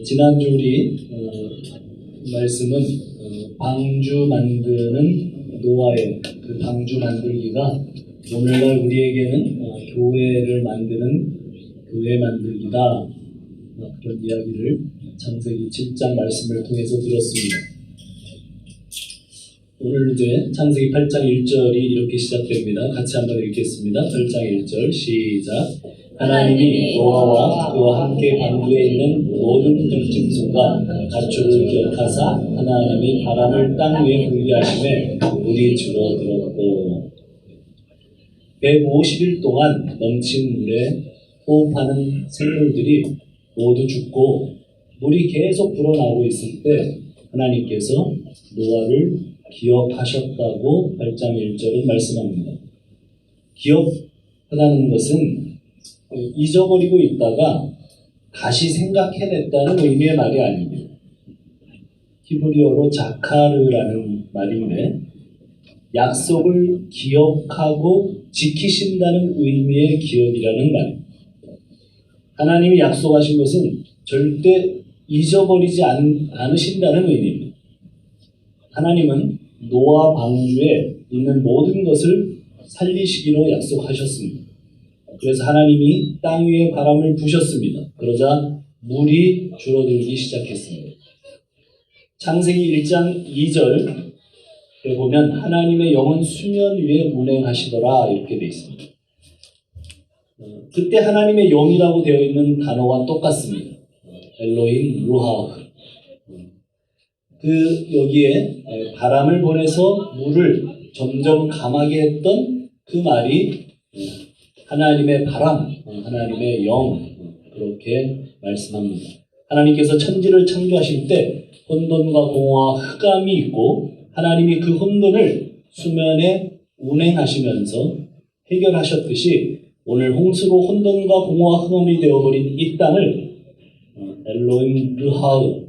지난주 우리 말씀은 방주 만드는 노아의 그 방주 만들기가 오늘날 우리에게는 교회를 만드는 교회 만들기다, 그런 이야기를 창세기 7장 말씀을 통해서 들었습니다. 오늘 이제 창세기 8장 1절이 이렇게 시작됩니다. 같이 한번 읽겠습니다. 8장 1절 시작. 하나님이 노아와 그와 함께 방주에 있는 모든 들짐승과 가축을 기억하사 하나님이 바람을 땅 위에 불게 하심에 물이 줄어들었고, 150일 동안 넘친 물에 호흡하는 생물들이 모두 죽고 물이 계속 불어나오고 있을 때 하나님께서 노아를 기억하셨다고 8장 1절은 말씀합니다. 기억하다는 것은 잊어버리고 있다가 다시 생각해냈다는 의미의 말이 아닙니다. 히브리어로 자카르라는 말인데, 약속을 기억하고 지키신다는 의미의 기억이라는 말입니다. 하나님이 약속하신 것은 절대 잊어버리지 않으신다는 의미입니다. 하나님은 노아 방주에 있는 모든 것을 살리시기로 약속하셨습니다. 그래서 하나님이 땅 위에 바람을 부셨습니다. 그러자 물이 줄어들기 시작했습니다. 창세기 1장 2절에 보면 하나님의 영은 수면 위에 운행하시더라 이렇게 되어 있습니다. 그때 하나님의 영이라고 되어 있는 단어와 똑같습니다. 엘로힘 루하흐. 여기에 바람을 보내서 물을 점점 감하게 했던 그 말이 하나님의 바람, 하나님의 영, 그렇게 말씀합니다. 하나님께서 천지를 창조하실 때 혼돈과 공허와 흑암이 있고 하나님이 그 혼돈을 수면에 운행하시면서 해결하셨듯이 오늘 홍수로 혼돈과 공허와 흑암이 되어버린 이 땅을 엘로힘 르하흐,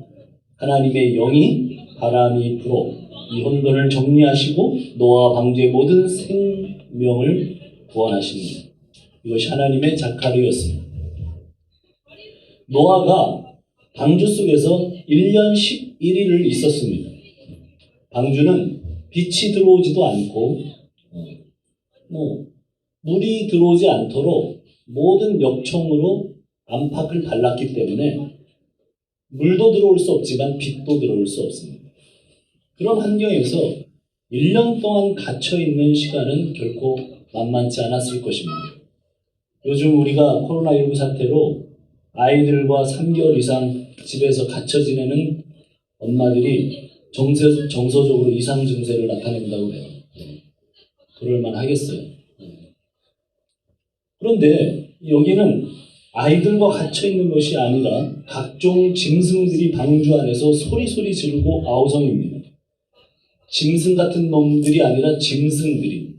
하나님의 영이 바람이 불어 이 혼돈을 정리하시고 노아 방주의 모든 생명을 구원하십니다. 이것이 하나님의 자카르였습니다. 노아가 방주 속에서 1년 11일을 있었습니다. 방주는 빛이 들어오지도 않고 물이 들어오지 않도록 모든 역청으로 안팎을 발랐기 때문에 물도 들어올 수 없지만 빛도 들어올 수 없습니다. 그런 환경에서 1년 동안 갇혀있는 시간은 결코 만만치 않았을 것입니다. 요즘 우리가 코로나19 사태로 아이들과 3개월 이상 집에서 갇혀 지내는 엄마들이 정서적으로 이상 증세를 나타낸다고 해요. 그럴만 하겠어요. 그런데 여기는 아이들과 갇혀 있는 것이 아니라 각종 짐승들이 방주 안에서 소리 지르고 아우성입니다. 짐승 같은 놈들이 아니라 짐승들이.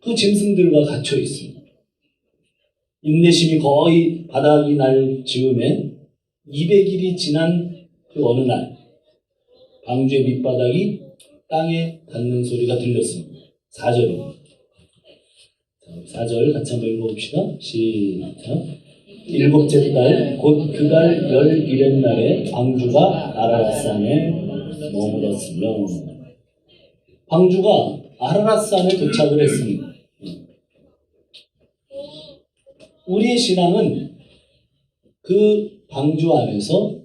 그 짐승들과 갇혀 있습니다. 인내심이 거의 바닥이 날 즈음에 200일이 지난 그 어느 날 방주의 밑바닥이 땅에 닿는 소리가 들렸습니다. 4절입니다. 4절 같이 한번 읽어봅시다. 시작. 7째 달 곧 그 달 11일 날에 방주가 아라랏산에 머물렀으며, 방주가 아라랏산에 도착을 했습니다. 우리의 신앙은 그 방주 안에서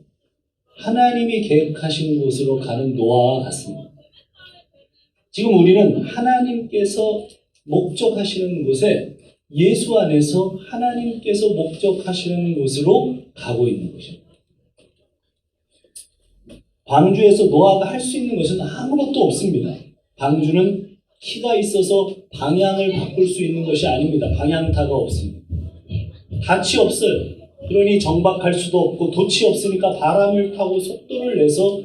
하나님이 계획하신 곳으로 가는 노아와 같습니다. 지금 우리는 하나님께서 목적하시는 곳에, 예수 안에서 하나님께서 목적하시는 곳으로 가고 있는 것입니다. 방주에서 노아가 할 수 있는 것은 아무것도 없습니다. 방주는 키가 있어서 방향을 바꿀 수 있는 것이 아닙니다. 방향타가 없습니다. 닻이 없어요. 그러니 정박할 수도 없고, 돛이 없으니까 바람을 타고 속도를 내서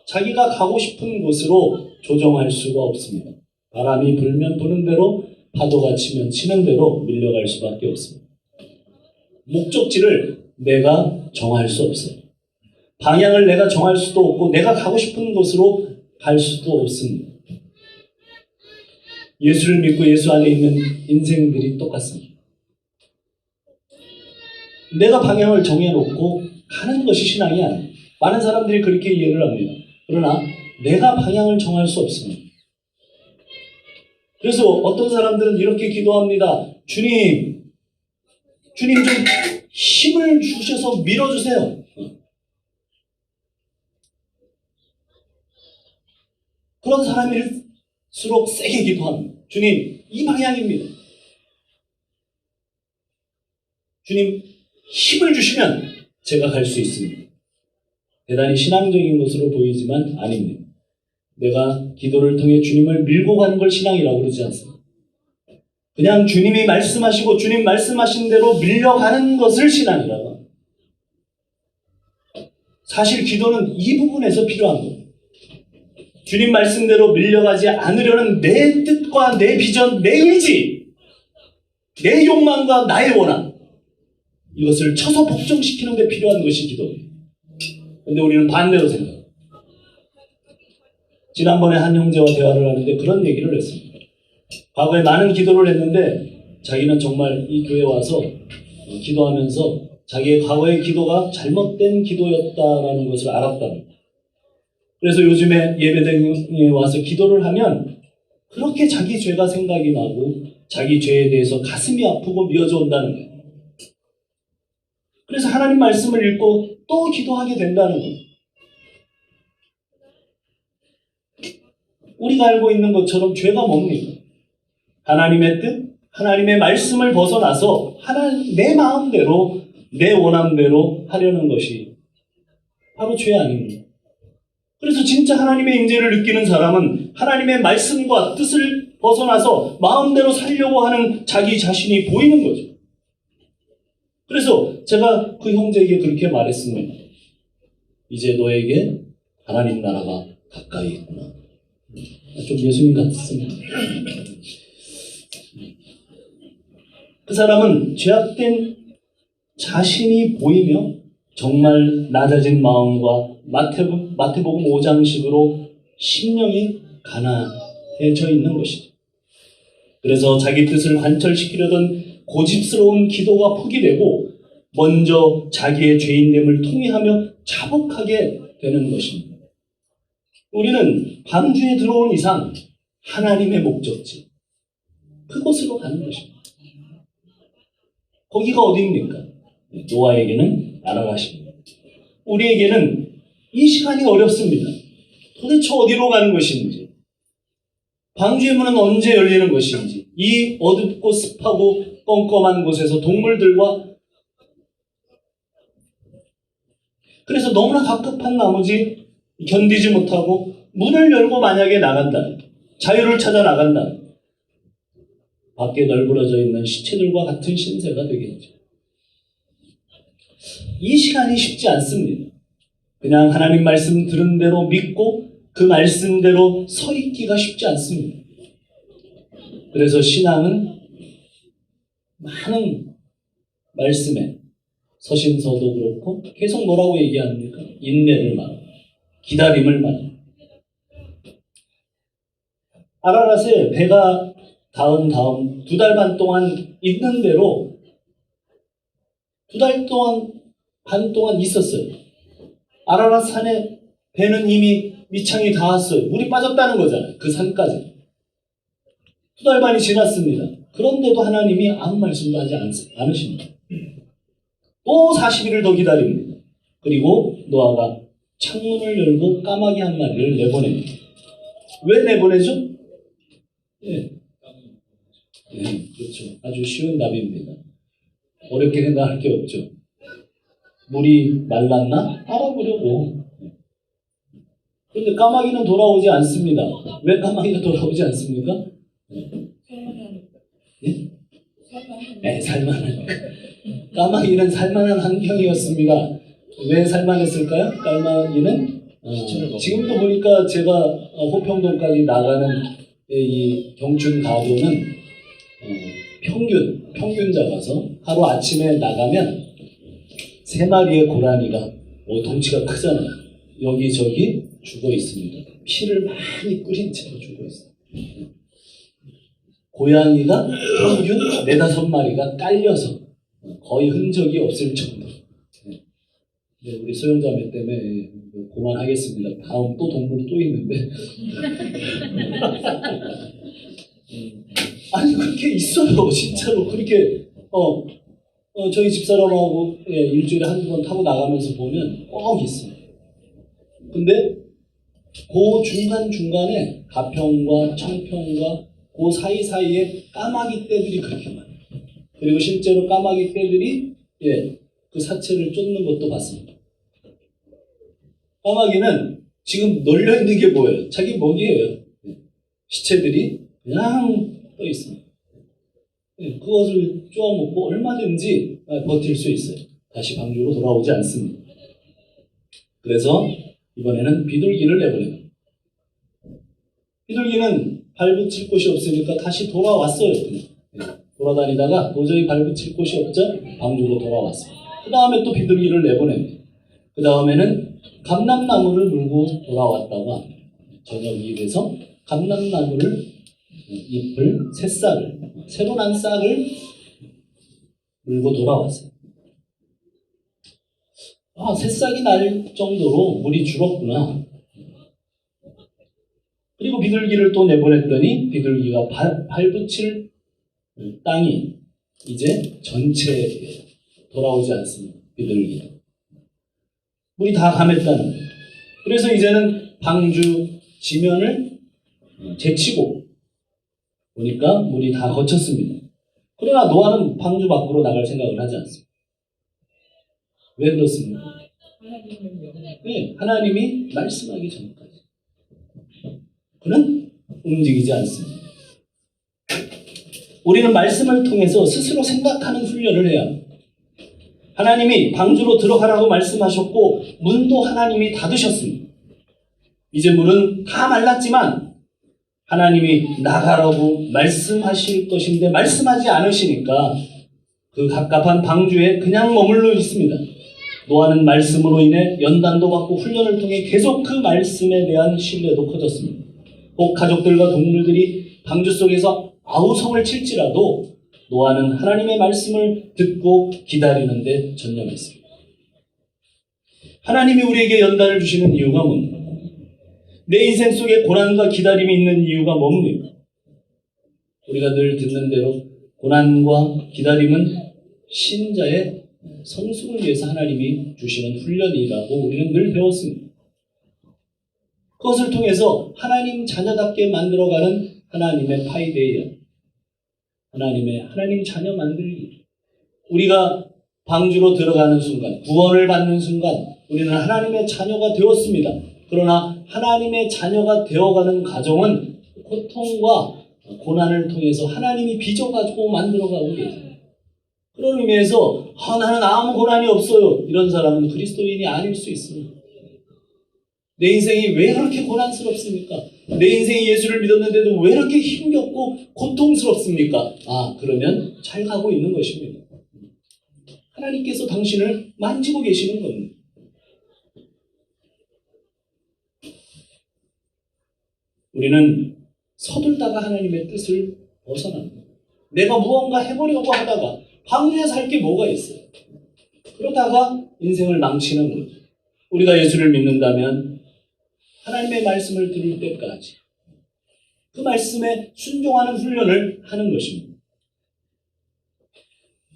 자기가 가고 싶은 곳으로 조정할 수가 없습니다. 바람이 불면 부는 대로, 파도가 치면 치는 대로 밀려갈 수밖에 없습니다. 목적지를 내가 정할 수 없어요. 방향을 내가 정할 수도 없고 내가 가고 싶은 곳으로 갈 수도 없습니다. 예수를 믿고 예수 안에 있는 인생들이 똑같습니다. 내가 방향을 정해놓고 가는 것이 신앙이 아니에요. 많은 사람들이 그렇게 이해를 합니다. 그러나 내가 방향을 정할 수 없습니다. 그래서 어떤 사람들은 이렇게 기도합니다. 주님 좀 힘을 주셔서 밀어주세요. 그런 사람일수록 세게 기도합니다. 주님, 이 방향입니다. 주님, 힘을 주시면 제가 갈 수 있습니다. 대단히 신앙적인 것으로 보이지만 아닙니다. 내가 기도를 통해 주님을 밀고 가는 걸 신앙이라고 그러지 않습니다. 그냥 주님이 말씀하시고 주님 말씀하신 대로 밀려가는 것을 신앙이라고 합니다. 사실 기도는 이 부분에서 필요한 거예요. 주님 말씀대로 밀려가지 않으려는 내 뜻과 내 비전, 내 의지, 내 욕망과 나의 원함, 이것을 쳐서 복종시키는 데 필요한 것이 기도입니다. 그런데 우리는 반대로 생각해요. 지난번에 한 형제와 대화를 하는데 그런 얘기를 했습니다. 과거에 많은 기도를 했는데 자기는 정말 이 교회에 와서 기도하면서 자기의 과거의 기도가 잘못된 기도였다라는 것을 알았답니다. 그래서 요즘에 예배당에 와서 기도를 하면 그렇게 자기 죄가 생각이 나고 자기 죄에 대해서 가슴이 아프고 미어져 온다는 거예요. 그래서 하나님 말씀을 읽고 또 기도하게 된다는 거예요. 우리가 알고 있는 것처럼 죄가 뭡니까? 하나님의 뜻, 하나님의 말씀을 벗어나서 내 마음대로, 내 원함대로 하려는 것이 바로 죄 아닙니까? 그래서 진짜 하나님의 임재를 느끼는 사람은 하나님의 말씀과 뜻을 벗어나서 마음대로 살려고 하는 자기 자신이 보이는 거죠. 그래서 제가 그 형제에게 그렇게 말했습니다. 이제 너에게 하나님 나라가 가까이 있구나. 좀 예수님 같습니다. 그 사람은 죄악된 자신이 보이며 정말 낮아진 마음과 마태복음 5장식으로 심령이 가난해져 있는 것이죠. 그래서 자기 뜻을 관철시키려던 고집스러운 기도가 포기되고 먼저 자기의 죄인됨을 통회하며 자복하게 되는 것입니다. 우리는 방주에 들어온 이상 하나님의 목적지, 그곳으로 가는 것입니다. 거기가 어디입니까? 노아에게는 아라랏입니다. 우리에게는 이 시간이 어렵습니다. 도대체 어디로 가는 것인지, 방주의 문은 언제 열리는 것인지, 이 어둡고 습하고 껌껌한 곳에서 동물들과 그래서 너무나 갑갑한 나머지 견디지 못하고 문을 열고 만약에 나간다, 자유를 찾아 나간다, 밖에 널브러져 있는 시체들과 같은 신세가 되겠죠. 이 시간이 쉽지 않습니다. 그냥 하나님 말씀 들은 대로 믿고 그 말씀대로 서 있기가 쉽지 않습니다. 그래서 신앙은 많은 말씀에 서신서도 그렇고 계속 뭐라고 얘기합니까? 인내를 말합니다. 기다림을 말합니다. 아라랏에 배가 닿은 다음 2달 반 동안 있는 대로 2달 반 동안 있었어요. 아라랏 산에 배는 이미 밑창이 닿았어요. 물이 빠졌다는 거잖아요. 그 산까지. 2달 반이 지났습니다. 그런데도 하나님이 아무 말씀도 하지 않으십니다. 또 40일을 더 기다립니다. 그리고 노아가 창문을 열고 까마귀 한 마리를 내보냅니다. 왜 내보내죠? 네, 그렇죠. 아주 쉬운 답입니다. 어렵게 생각할 게 없죠. 물이 말랐나? 알아보려고. 그런데 까마귀는 돌아오지 않습니다. 왜 까마귀가 돌아오지 않습니까? 예? 네, 살만하니까. 까마귀는 살만한 환경이었습니다. 왜 살만했을까요? 까마귀는 지금도 보니까 제가 호평동까지 나가는 이 경춘 가도는 평균 잡아서 하루 아침에 나가면 3마리의 고라니가 덩치가 크잖아요. 여기저기 죽어 있습니다. 피를 많이 끓인 채로 죽어 있습니다. 고양이가 평균 4-5마리가 깔려서 거의 흔적이 없을 정도. 네, 우리 소영자매 때문에 그만하겠습니다. 다음 또 동물 또 있는데. 아니 그렇게 있어요. 진짜로 그렇게 저희 집사람하고 일주일에 한두 번 타고 나가면서 보면 꼭 있어요. 근데 그 중간중간에 가평과 청평과 그 사이사이에 까마귀 떼들이 그렇게 많아요. 그리고 실제로 까마귀 떼들이 그 사체를 쫓는 것도 봤습니다. 까마귀는 지금 널려있는 게 뭐예요? 자기 먹이에요. 시체들이 그냥 떠 있습니다. 그것을 쪼아먹고 얼마든지 버틸 수 있어요. 다시 방주로 돌아오지 않습니다. 그래서 이번에는 비둘기를 내보냅니다. 비둘기는 발붙일 곳이 없으니까 다시 돌아왔어요. 그냥. 돌아다니다가 도저히 발붙일 곳이 없자 방주로 돌아왔습니다. 그 다음에 또 비둘기를 내보냅니다. 그 다음에는 감람나무를 물고 돌아왔다고 합니다. 저녁이 돼서 감람나무를 잎을 새싹을 새로 난 싹을 물고 돌아왔어요. 새싹이 날 정도로 물이 줄었구나. 그리고 비둘기를 또 내보냈더니 비둘기가 발붙일 땅이 이제 전체에 돌아오지 않습니다. 비둘기는. 물이 다 감했다는 거예요. 그래서 이제는 방주 지면을 제치고 보니까 물이 다 거쳤습니다. 그러나 노아는 방주 밖으로 나갈 생각을 하지 않습니다. 왜 그렇습니까? 네, 하나님이 말씀하기 전까지 그는 움직이지 않습니다. 우리는 말씀을 통해서 스스로 생각하는 훈련을 해야 합니다. 하나님이 방주로 들어가라고 말씀하셨고 문도 하나님이 닫으셨습니다. 이제 물은 다 말랐지만 하나님이 나가라고 말씀하실 것인데 말씀하지 않으시니까 그 갑갑한 방주에 그냥 머물러 있습니다. 노아는 말씀으로 인해 연단도 받고 훈련을 통해 계속 그 말씀에 대한 신뢰도 커졌습니다. 꼭 가족들과 동물들이 방주 속에서 아우성을 칠지라도 노아는 하나님의 말씀을 듣고 기다리는 데 전념했습니다. 하나님이 우리에게 연단을 주시는 이유가 뭡니까? 내 인생 속에 고난과 기다림이 있는 이유가 뭡니까? 우리가 늘 듣는 대로 고난과 기다림은 신자의 성숙을 위해서 하나님이 주시는 훈련이라고 우리는 늘 배웠습니다. 그것을 통해서 하나님 자녀답게 만들어가는 하나님의 파이데이아, 하나님 자녀 만들기. 우리가 방주로 들어가는 순간, 구원을 받는 순간 우리는 하나님의 자녀가 되었습니다. 그러나 하나님의 자녀가 되어가는 과정은 고통과 고난을 통해서 하나님이 빚어가지고 만들어가고 계세요. 그런 의미에서 나는 아무 고난이 없어요. 이런 사람은 그리스도인이 아닐 수 있습니다. 내 인생이 왜 그렇게 고난스럽습니까? 내 인생이 예수를 믿었는데도 왜 이렇게 힘겹고 고통스럽습니까? 그러면 잘 가고 있는 것입니다. 하나님께서 당신을 만지고 계시는 겁니다. 우리는 서둘다가 하나님의 뜻을 벗어납니다. 내가 무언가 해보려고 하다가 방주에서 할 게 뭐가 있어요? 그러다가 인생을 망치는 거죠. 우리가 예수를 믿는다면 하나님의 말씀을 들을 때까지 그 말씀에 순종하는 훈련을 하는 것입니다.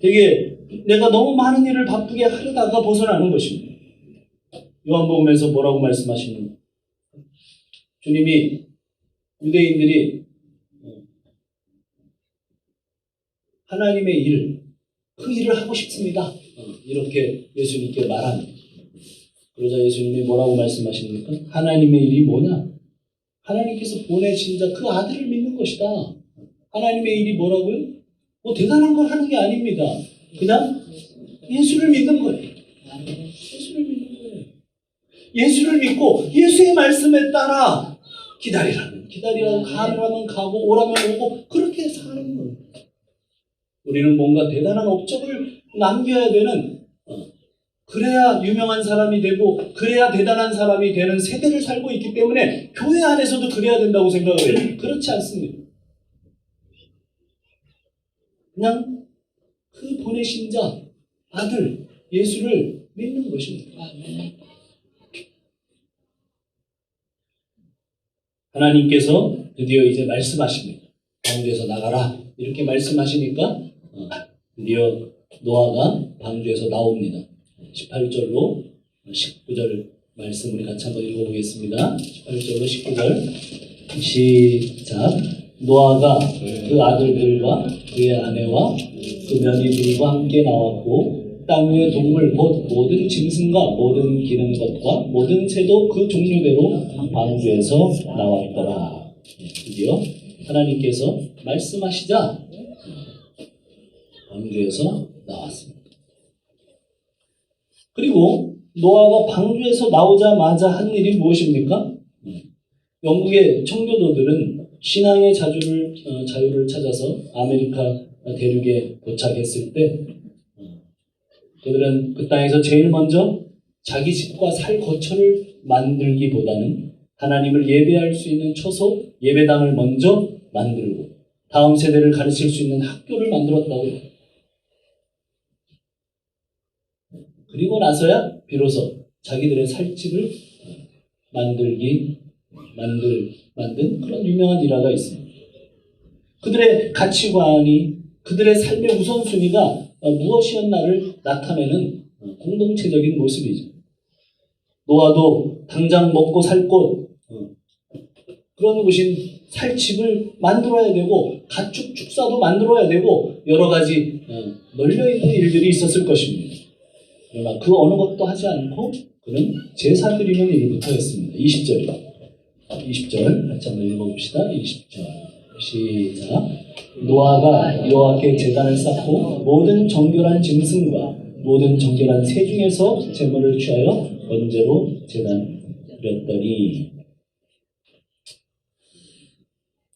되게 내가 너무 많은 일을 바쁘게 하려다가 벗어나는 것입니다. 요한복음에서 뭐라고 말씀하십니까? 주님이 유대인들이 하나님의 일, 그 일을 하고 싶습니다. 이렇게 예수님께 말합니다. 그러자 예수님이 뭐라고 말씀하십니까? 하나님의 일이 뭐냐? 하나님께서 보내신 자 그 아들을 믿는 것이다. 하나님의 일이 뭐라고요? 뭐 대단한 걸 하는 게 아닙니다. 그냥 예수를 믿는 거예요. 예수를 믿는 거예요. 예수를 믿고 예수의 말씀에 따라 기다리라면 기다리라고, 가라면 가고, 오라면 오고, 그렇게 사는 거예요. 우리는 뭔가 대단한 업적을 남겨야 되는, 그래야 유명한 사람이 되고 그래야 대단한 사람이 되는 세대를 살고 있기 때문에 교회 안에서도 그래야 된다고 생각을 해요. 그렇지 않습니다. 그냥 그 보내신 자, 아들 예수를 믿는 것입니다. 하나님께서 드디어 이제 말씀하십니다. 방주에서 나가라 이렇게 말씀하시니까 드디어 노아가 방주에서 나옵니다. 18절로 19절 말씀 우리 같이 한번 읽어보겠습니다. 18절로 19절 시작. 노아가 그 아들들과 그의 아내와 그 며느리들과 함께 나왔고 땅 위의 동물 곧 모든 짐승과 모든 기는 것과 모든 새도 그 종류대로 방주에서 나왔더라. 드디어 하나님께서 말씀하시자 방주에서 나왔습니다. 그리고 노아가 방주에서 나오자마자 한 일이 무엇입니까? 영국의 청교도들은 신앙의 자유를 찾아서 아메리카 대륙에 도착했을 때 그들은 그 땅에서 제일 먼저 자기 집과 살 거처를 만들기보다는 하나님을 예배할 수 있는 처소, 예배당을 먼저 만들고 다음 세대를 가르칠 수 있는 학교를 만들었다고요. 그리고 나서야 비로소 자기들의 살집을 만든 그런 유명한 일화가 있습니다. 그들의 가치관이 그들의 삶의 우선순위가 무엇이었나를 나타내는 공동체적인 모습이죠. 노아도 당장 먹고 살 곳, 그런 곳인 살집을 만들어야 되고 가축 축사도 만들어야 되고 여러 가지 널려있는 일들이 있었을 것입니다. 그러나 그 어느 것도 하지 않고 그는 제사 드리는 일부터 했습니다. 20절 같이 한번 읽어봅시다. 20절 시작. 노아가 여호와께 제단을 쌓고 모든 정결한 짐승과 모든 정결한 새 중에서 제물을 취하여 번제로 제단 드렸더니.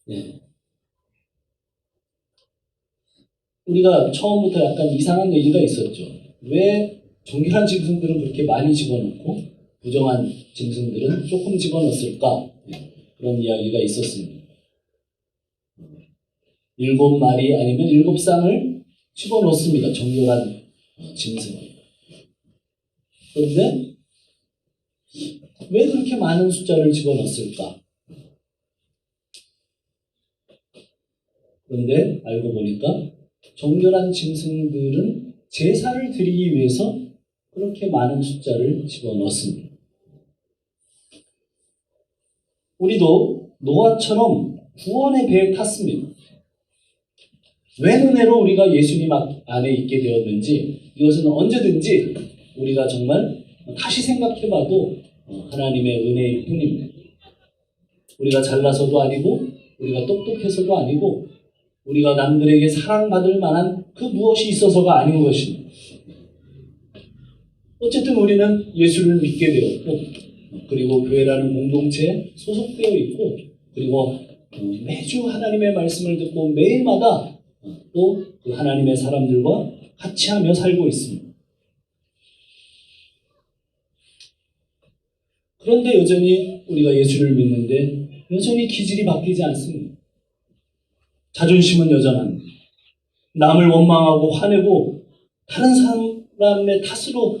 네. 우리가 처음부터 약간 이상한 얘기가 있었죠. 왜 정결한 짐승들은 그렇게 많이 집어넣고 부정한 짐승들은 조금 집어넣었을까? 그런 이야기가 있었습니다. 7마리 아니면 7쌍을 집어넣습니다. 정결한 짐승을. 그런데 왜 그렇게 많은 숫자를 집어넣었을까? 그런데 알고 보니까 정결한 짐승들은 제사를 드리기 위해서 그렇게 많은 숫자를 집어넣습니다. 우리도 노아처럼 구원의 배에 탔습니다. 웬 은혜로 우리가 예수님 안에 있게 되었는지 이것은 언제든지 우리가 정말 다시 생각해봐도 하나님의 은혜일 뿐입니다. 우리가 잘나서도 아니고 우리가 똑똑해서도 아니고 우리가 남들에게 사랑받을 만한 그 무엇이 있어서가 아닌 것입니다. 어쨌든 우리는 예수를 믿게 되었고 그리고 교회라는 공동체에 소속되어 있고 그리고 매주 하나님의 말씀을 듣고 매일마다 또 그 하나님의 사람들과 같이 하며 살고 있습니다. 그런데 여전히 우리가 예수를 믿는데 여전히 기질이 바뀌지 않습니다. 자존심은 여전합니다. 남을 원망하고 화내고 다른 사람의 탓으로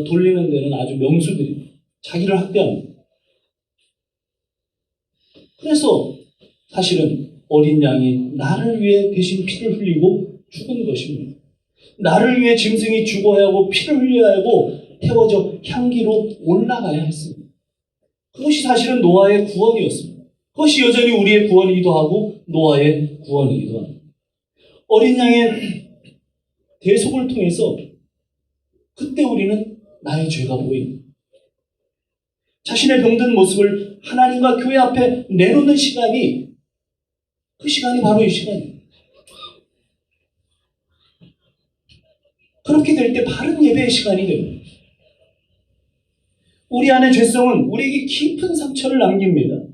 돌리는 데는 아주 명수들입니다. 자기를 학대합니다. 그래서 사실은 어린 양이 나를 위해 대신 피를 흘리고 죽은 것입니다. 나를 위해 짐승이 죽어야 하고 피를 흘려야 하고 태워져 향기로 올라가야 했습니다. 그것이 사실은 노아의 구원이었습니다. 그것이 여전히 우리의 구원이기도 하고 노아의 구원이기도 합니다. 어린 양의 대속을 통해서 그때 우리는 나의 죄가 보입니다. 자신의 병든 모습을 하나님과 교회 앞에 내놓는 시간이 그 시간이 바로 이 시간입니다. 그렇게 될 때 바른 예배의 시간이 됩니다. 우리 안의 죄성은 우리에게 깊은 상처를 남깁니다.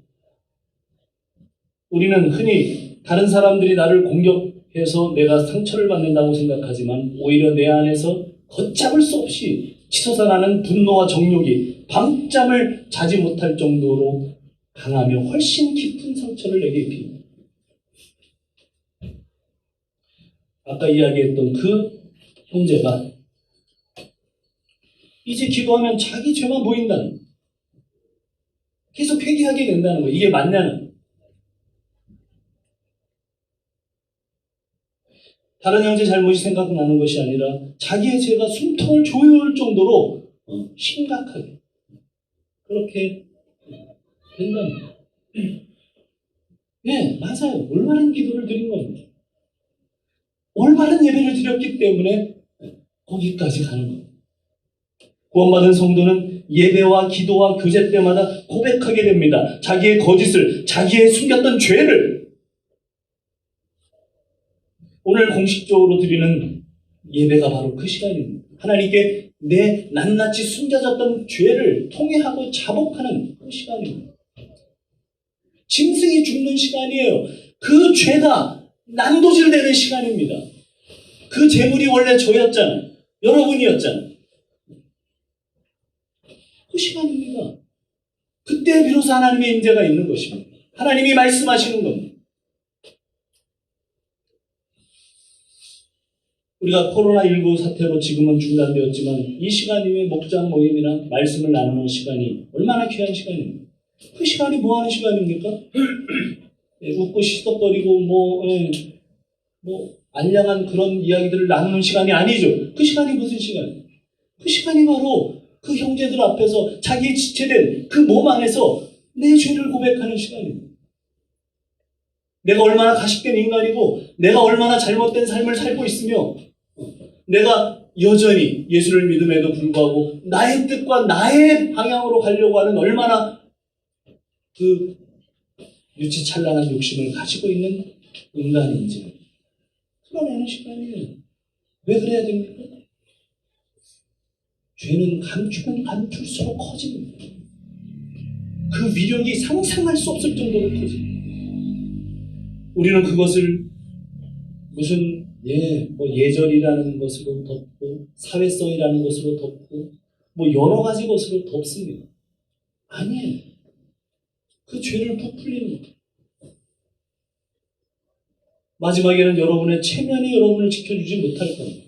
우리는 흔히 다른 사람들이 나를 공격해서 내가 상처를 받는다고 생각하지만 오히려 내 안에서 걷잡을 수 없이 치솟아나는 분노와 정욕이 밤잠을 자지 못할 정도로 강하며 훨씬 깊은 상처를 내게 입힙니다. 아까 이야기했던 그 형제가 이제 기도하면 자기 죄만 보인다는 거예요. 계속 회개하게 된다는 거예요. 이게 맞냐는. 다른 형제 잘못이 생각나는 것이 아니라 자기의 죄가 숨통을 조여올 정도로 심각하게 그렇게 된다는 거예요. 네, 맞아요. 올바른 기도를 드린 겁니다. 올바른 예배를 드렸기 때문에 거기까지 가는 겁니다. 구원받은 성도는 예배와 기도와 교제 때마다 고백하게 됩니다. 자기의 거짓을, 자기의 숨겼던 죄를. 오늘 공식적으로 드리는 예배가 바로 그 시간입니다. 하나님께 내 낱낱이 숨겨졌던 죄를 통회하고 자복하는 그 시간입니다. 짐승이 죽는 시간이에요. 그 죄가 난도질되는 시간입니다. 그 재물이 원래 저였잖아요. 여러분이었잖아요. 그 시간입니다. 그때 비로소 하나님의 인재가 있는 것입니다. 하나님이 말씀하시는 겁니다. 우리가 코로나19 사태로 지금은 중단되었지만 이 시간 이후에 목장 모임이나 말씀을 나누는 시간이 얼마나 귀한 시간입니까? 그 시간이 뭐 하는 시간입니까? 웃고 시덕거리고 알량한 그런 이야기들을 나누는 시간이 아니죠. 그 시간이 무슨 시간이에요? 그 시간이 바로 그 형제들 앞에서 자기의 지체된 그 몸 안에서 내 죄를 고백하는 시간입니다. 내가 얼마나 가식된 인간이고 내가 얼마나 잘못된 삶을 살고 있으며 내가 여전히 예수를 믿음에도 불구하고 나의 뜻과 나의 방향으로 가려고 하는 얼마나 그 유치찬란한 욕심을 가지고 있는 인간인지 풀어내는 시간이에요. 왜 그래야 됩니까? 죄는 감추면 감출수록 커집니다. 그 위력이 상상할 수 없을 정도로 커집니다. 우리는 그것을 무슨 예절이라는 것으로 덮고 사회성이라는 것으로 덮고 여러 가지 것으로 덮습니다. 아니에요. 그 죄를 부풀리는 거예요. 마지막에는 여러분의 체면이 여러분을 지켜주지 못할 겁니다.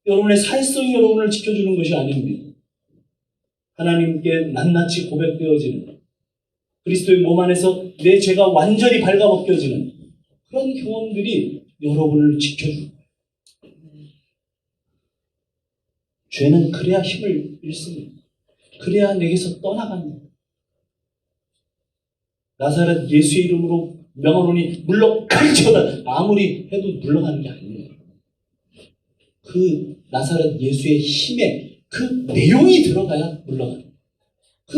여러분의 사회성이 여러분을 지켜주는 것이 아닙니다. 하나님께 낱낱이 고백되어지는 그리스도의 몸 안에서 내 죄가 완전히 발가벗겨지는 그런 경험들이 여러분을 지켜줍니다. 죄는 그래야 힘을 잃습니다. 그래야 내게서 떠나갑니다. 나사렛 예수의 이름으로 명하노니 물러갈지어다 아무리 해도 물러가는 게 아니에요. 그 나사렛 예수의 힘에 그 내용이 들어가야 물러가는 거예요. 그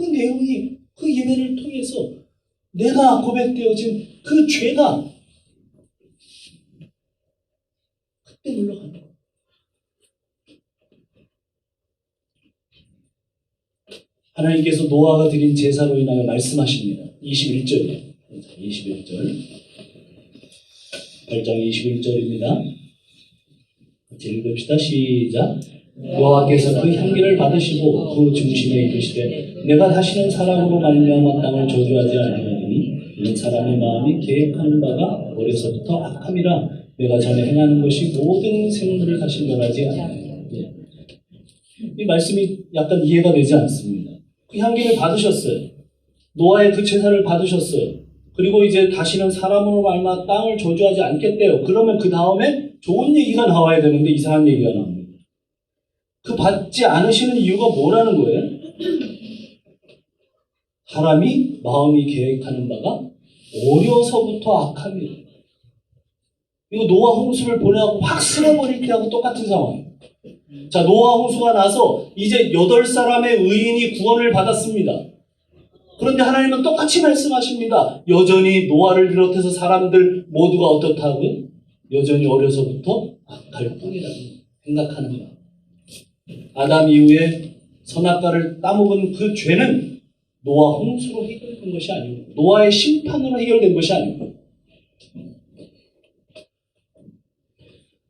내용이 그 예배를 통해서 내가 고백되어진 그 죄가 그때 물러가는 거예요. 하나님께서 노아가 드린 제사로 인하여 말씀하십니다. 21절이에요. 21절. 8장 21절입니다. 같이 읽읍시다. 시작. 여호와께서 그 향기를 받으시고 그 중심에 이르시되 내가 다시는 사람으로 말미암아 땅을 저주하지 아니하리니 이는 사람의 마음이 계획하는 바가 어려서부터 악함이라 내가 전에 행하는 것이 모든 생물을 다시 멸하지 아니하리라. 이 말씀이 약간 이해가 되지 않습니다. 그 향기를 받으셨어요. 노아의 그 제사를 받으셨어요. 그리고 이제 다시는 사람으로 말미암아 땅을 저주하지 않겠대요. 그러면 그 다음에 좋은 얘기가 나와야 되는데 이상한 얘기가 나옵니다. 그 받지 않으시는 이유가 뭐라는 거예요? 사람이 마음이 계획하는 바가 어려서부터 악함이에요. 이거 노아 홍수를 보내고 확 쓸어버릴 때하고 똑같은 상황이에요. 자, 노아 홍수가 나서 이제 8사람의 의인이 구원을 받았습니다. 그런데 하나님은 똑같이 말씀하십니다. 여전히 노아를 비롯해서 사람들 모두가 어떻다고요? 여전히 어려서부터 악할 뿐이라고 생각하는 것. 아담 이후에 선악과를 따먹은 그 죄는 노아 홍수로 해결된 것이 아니고 노아의 심판으로 해결된 것이 아니고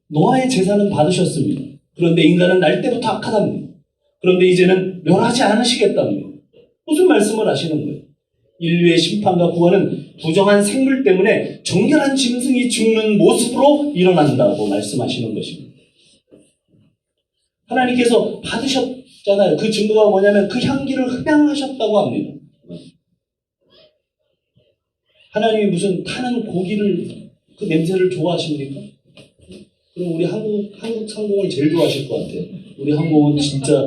노아의 제사는 받으셨습니다. 그런데 인간은 날 때부터 악하답니다. 그런데 이제는 멸하지 않으시겠답니다. 무슨 말씀을 하시는 거예요? 인류의 심판과 구원은 부정한 생물 때문에 정결한 짐승이 죽는 모습으로 일어난다고 말씀하시는 것입니다. 하나님께서 받으셨잖아요. 그 증거가 뭐냐면 그 향기를 흡양하셨다고 합니다. 하나님이 무슨 타는 고기를 그 냄새를 좋아하십니까? 그럼 우리 한국 상공을 제일 좋아하실 것 같아요. 우리 한국은 진짜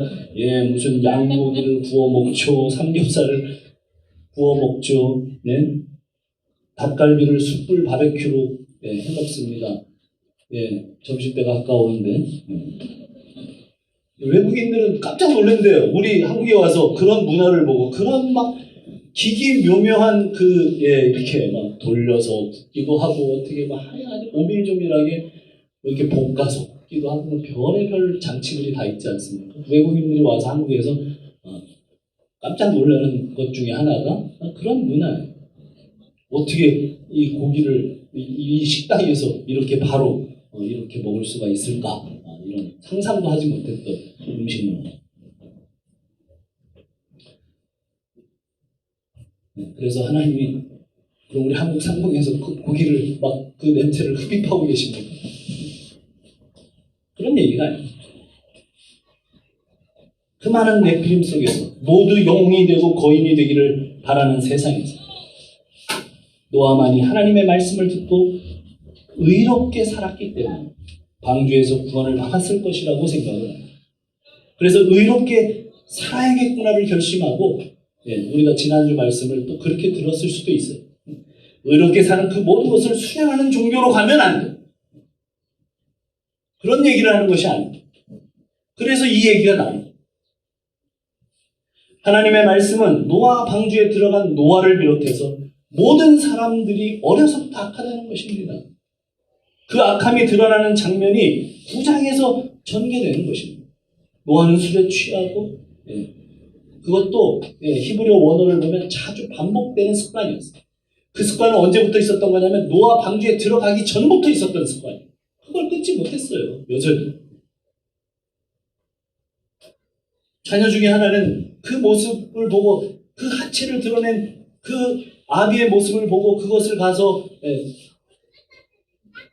무슨 양고기를 구워 먹죠, 삼겹살을 구워 먹죠, 닭갈비를 숯불 바베큐로 해 먹습니다. 점심 때가 가까우는데 외국인들은 깜짝 놀란대요. 우리 한국에 와서 그런 문화를 보고 그런 막 기기묘묘한 이렇게 막 돌려서 굽기도 하고 어떻게 막 하얀 오밀조밀하게 이렇게 볶아서 굽기도 하고 별의별 장치들이 다 있지 않습니까? 외국인들이 와서 한국에서 깜짝 놀라는 것 중에 하나가 그런 문화예요. 어떻게 이 고기를 이 식당에서 이렇게 바로 이렇게 먹을 수가 있을까? 이런 상상도 하지 못했던 음식 문화. 그래서 하나님이 그럼 우리 한국 상공에서 그 고기를 막 그 냄새를 흡입하고 계십니까? 그런 얘기가 아니에요. 그 많은 네피림 속에서 모두 영웅이 되고 거인이 되기를 바라는 세상에서 노아만이 하나님의 말씀을 듣고 의롭게 살았기 때문에 방주에서 구원을 받았을 것이라고 생각을 합니다. 그래서 의롭게 살아야겠구나를 결심하고 우리가 지난주 말씀을 또 그렇게 들었을 수도 있어요. 의롭게 사는 그 모든 것을 수행하는 종교로 가면 안 돼. 그런 얘기를 하는 것이 아닙니다. 그래서 이 얘기가 나와요. 하나님의 말씀은 노아 방주에 들어간 노아를 비롯해서 모든 사람들이 어려서부터 악하다는 것입니다. 그 악함이 드러나는 장면이 9장에서 전개되는 것입니다. 노아는 술에 취하고 그것도 히브리어 원어를 보면 자주 반복되는 습관이었어요. 그 습관은 언제부터 있었던 거냐면 노아 방주에 들어가기 전부터 있었던 습관이에요. 그걸 끊지 못했어요. 여전히. 자녀 중에 하나는 그 모습을 보고 그 하체를 드러낸 그 아비의 모습을 보고 그것을 가서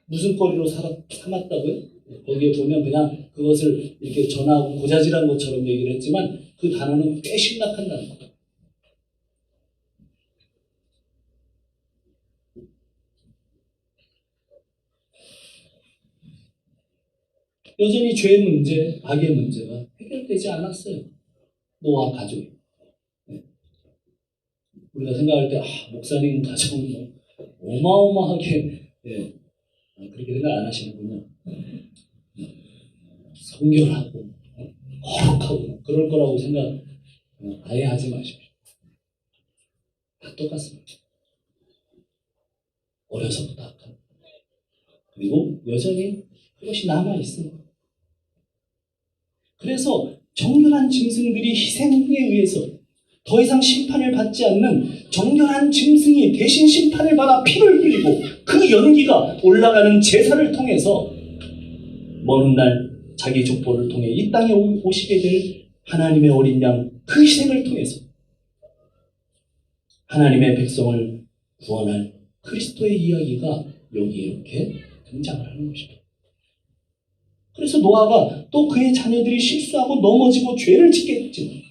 무슨 거리로 삼았다고요? 거기에 보면 그냥 그것을 이렇게 전하고 고자질한 것처럼 얘기를 했지만 그 단어는 꽤 심각한 단어입니다. 여전히 죄의 문제, 악의 문제가 해결되지 않았어요. 노아 가족이. 우리가 생각할 때 목사님 가정은 어마어마하게 그렇게 생각 안 하시는군요. 성결하고 거룩하고 그럴 거라고 생각 아예 하지 마십시오. 다 똑같습니다. 어려서부터 악한. 그리고 여전히 그것이 남아있습니다. 그래서 정결한 짐승들이 희생에 의해서 더 이상 심판을 받지 않는 정결한 짐승이 대신 심판을 받아 피를 흘리고 그 연기가 올라가는 제사를 통해서 먼 날 자기 족보를 통해 이 땅에 오시게 될 하나님의 어린 양 그 희생을 통해서 하나님의 백성을 구원할 그리스도의 이야기가 여기 이렇게 등장을 하는 것입니다. 그래서 노아가 또 그의 자녀들이 실수하고 넘어지고 죄를 짓게 됐지만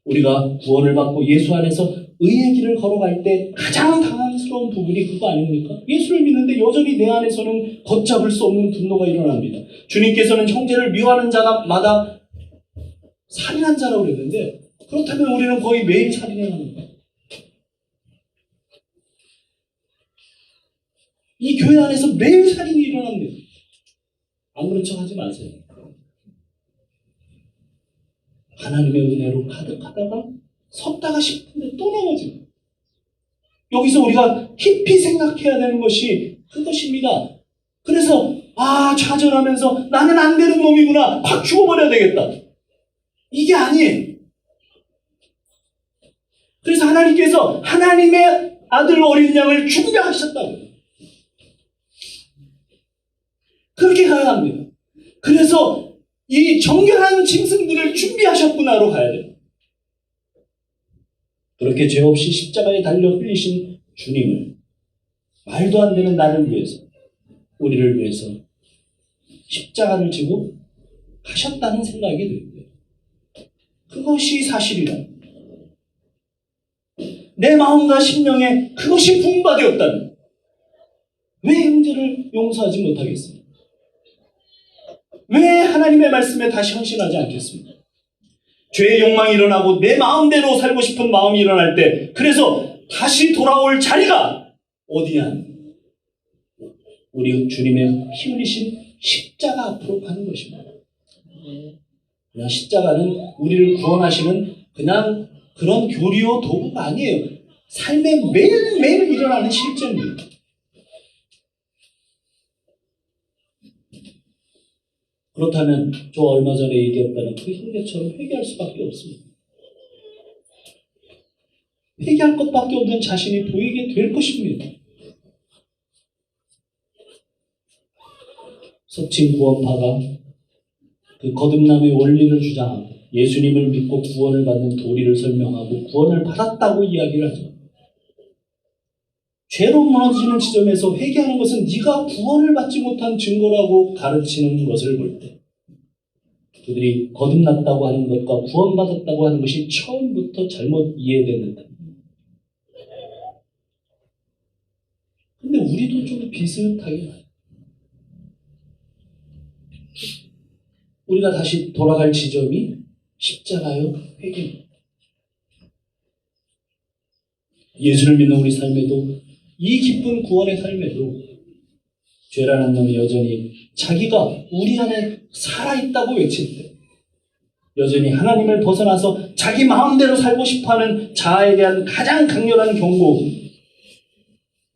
우리가 구원을 받고 예수 안에서 의의 길을 걸어갈 때 가장 당황스러운 부분이 그거 아닙니까? 예수를 믿는데 여전히 내 안에서는 걷잡을 수 없는 분노가 일어납니다. 주님께서는 형제를 미워하는 자마다 살인한 자라고 그랬는데 그렇다면 우리는 거의 매일 살인을 합니다. 이 교회 안에서 매일 살인이 일어납니다. 아무런 척 하지 마세요. 하나님의 은혜로 가득하다가 섰다가 싶은데 또 넘어집니다. 여기서 우리가 깊이 생각해야 되는 것이 그것입니다. 그래서 좌절하면서 나는 안 되는 놈이구나, 확 죽어버려야 되겠다, 이게 아니에요. 그래서 하나님께서 하나님의 아들 어린 양을 준비하셨다고. 그렇게 가야 합니다. 그래서 이 정결한 짐승들을 준비하셨구나로 가야 돼요. 그렇게 죄 없이 십자가에 달려 흘리신 주님을 말도 안 되는 나를 위해서, 우리를 위해서 십자가를 지고 가셨다는 생각이 들고요. 그것이 사실이라. 내 마음과 심령에 그것이 부응받았다면 왜 형제를 용서하지 못하겠습니까? 왜 하나님의 말씀에 다시 헌신하지 않겠습니까? 죄의 욕망이 일어나고 내 마음대로 살고 싶은 마음이 일어날 때, 그래서 다시 돌아올 자리가 어디냐? 우리 주님의 피 흘리신 십자가 앞으로 가는 것입니다. 그냥 십자가는 우리를 구원하시는 그냥 그런 교리요 도구가 아니에요. 삶에 매일매일 일어나는 실제입니다. 그렇다면 저 얼마 전에 얘기했다는 그 형제처럼 회개할 수밖에 없습니다. 회개할 것밖에 없는 자신이 보이게 될 것입니다. 속칭 구원파가 그 거듭남의 원리를 주장하고 예수님을 믿고 구원을 받는 도리를 설명하고 구원을 받았다고 이야기를 하죠. 죄로 무너지는 지점에서 회개하는 것은 네가 구원을 받지 못한 증거라고 가르치는 것을 볼 때, 그들이 거듭났다고 하는 것과 구원받았다고 하는 것이 처음부터 잘못 이해됐는다. 근데 우리도 좀 비슷하게 봐요. 우리가 다시 돌아갈 지점이 십자가요, 회개입니다. 예수를 믿는 우리 삶에도, 이 기쁜 구원의 삶에도 죄라는 놈이 여전히 자기가 우리 안에 살아있다고 외칠 때, 여전히 하나님을 벗어나서 자기 마음대로 살고 싶어하는 자아에 대한 가장 강렬한 경고,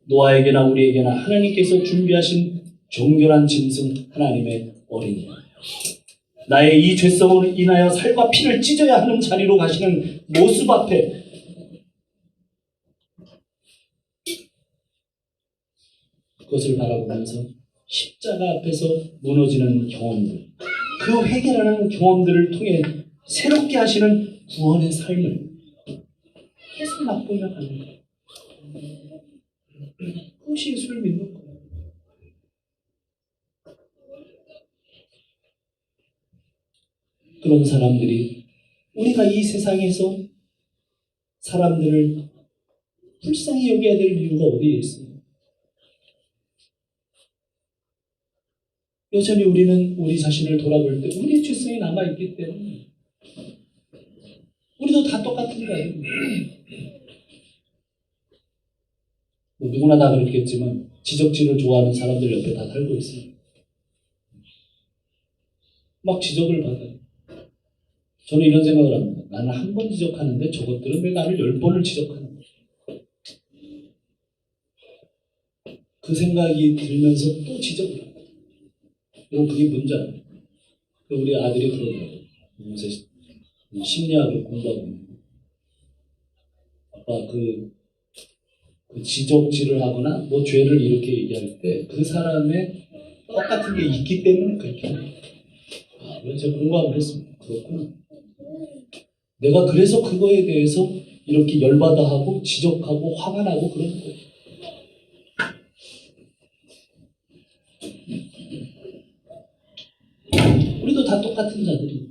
노아에게나 우리에게나 하나님께서 준비하신 정결한 짐승, 하나님의 어린이, 나의 이 죄성으로 인하여 살과 피를 찢어야 하는 자리로 가시는 모습 앞에 그것을 바라보면서 십자가 앞에서 무너지는 경험들, 그 회개라는 경험들을 통해 새롭게 하시는 구원의 삶을 계속 맛보며 가는 거예요. 그것이 예수를 믿는 거예요. 그런 사람들이, 우리가 이 세상에서 사람들을 불쌍히 여겨야 될 이유가 어디에 있어요? 여전히 우리는 우리 자신을 돌아볼 때 우리의 죄성이 남아있기 때문에 우리도 다 똑같은 거 아닙니까? 뭐 누구나 다 그렇겠지만 지적질을 좋아하는 사람들 옆에 다 살고 있어요. 막 지적을 받아요. 저는 이런 생각을 합니다. 나는 한 번 지적하는데 저것들은 왜 나를 10번을 지적하는 거야? 그 생각이 들면서 또 지적을 합니다. 여러분, 그게 뭔지 알아요? 우리 아들이 그러더라고요. 요새 심리학을 공부하고 있는데, 아빠 그 지적질을 하거나 뭐 죄를 이렇게 얘기할 때 그 사람의 똑같은 게 있기 때문에 그렇게 합니다. 그래서 제가 공감을 했습니다. 그렇구나. 내가 그래서 그거에 대해서 이렇게 열받아 하고 지적하고 화가 나고 그러는 거예요. 우리도 다 똑같은 자들이에요.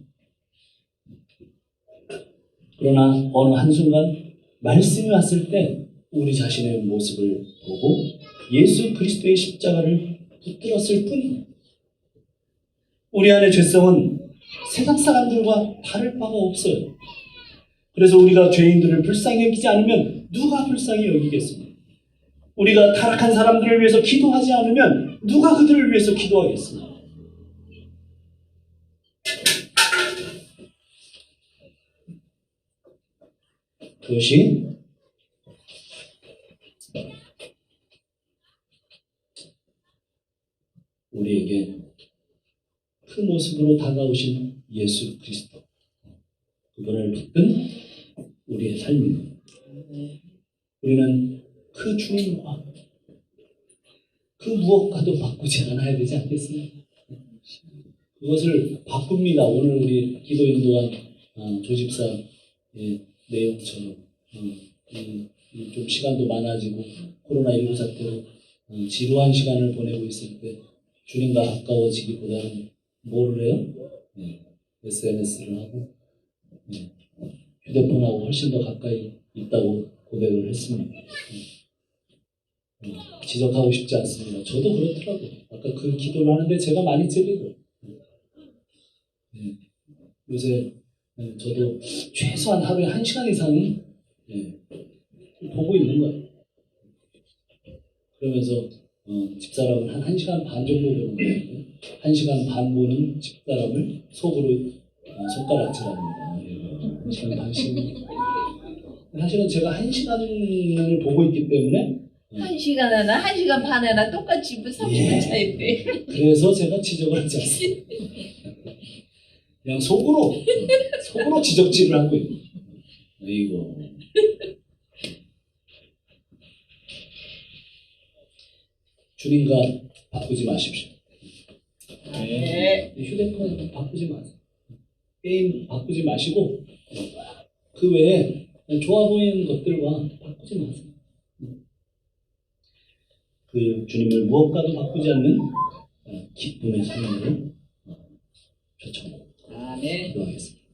그러나 어느 한순간 말씀이 왔을 때 우리 자신의 모습을 보고 예수 그리스도의 십자가를 붙들었을 뿐, 우리 안의 죄성은 세상 사람들과 다를 바가 없어요. 그래서 우리가 죄인들을 불쌍히 여기지 않으면 누가 불쌍히 여기겠습니까? 우리가 타락한 사람들을 위해서 기도하지 않으면 누가 그들을 위해서 기도하겠습니까? 그것이 우리에게 그 모습으로 다가오신 예수 그리스도, 그분을 붙든 우리의 삶입니다. 우리는 그 주님과 그 무엇과도 바꾸지 않아야 되지 않겠습니까? 그것을 바꿉니다. 오늘 우리 기도 인도한 조집사의 내용처럼 좀 시간도 많아지고 코로나19 사태로 지루한 시간을 보내고 있을 때 주님과 가까워지기보다는 뭐를 해요? SNS를 하고 휴대폰하고 훨씬 더 가까이 있다고 고백을 했습니다. 지적하고 싶지 않습니다. 저도 그렇더라고요. 아까 그 기도를 하는데 제가 많이 찔리고 요새 저도 최소한 하루에 1시간 이상은 보고 있는 거예요. 그러면서 집사람은 한 1시간 반 정도 보는 거예요. 1시간 반 보는 집사람을 속으로 손가락질합니다. 1시간 반씩. 사실은 제가 1시간을 보고 있기 때문에 1시간 하나, 1시간 반 하나 똑같이 30분 차이인데. 그래서 제가 지적을 하지 않습니다. 그냥 속으로 지적질을 하고 있는 이거 주님과 바꾸지 마십시오. 네. 휴대폰 바꾸지 마세요. 게임 바꾸지 마시고 그 외에 좋아 보이는 것들과 바꾸지 마세요. 그 주님을 무엇과도 바꾸지 않는 기쁨의 삶으로 초청하겠습니다. 아멘. 기도하겠습니다.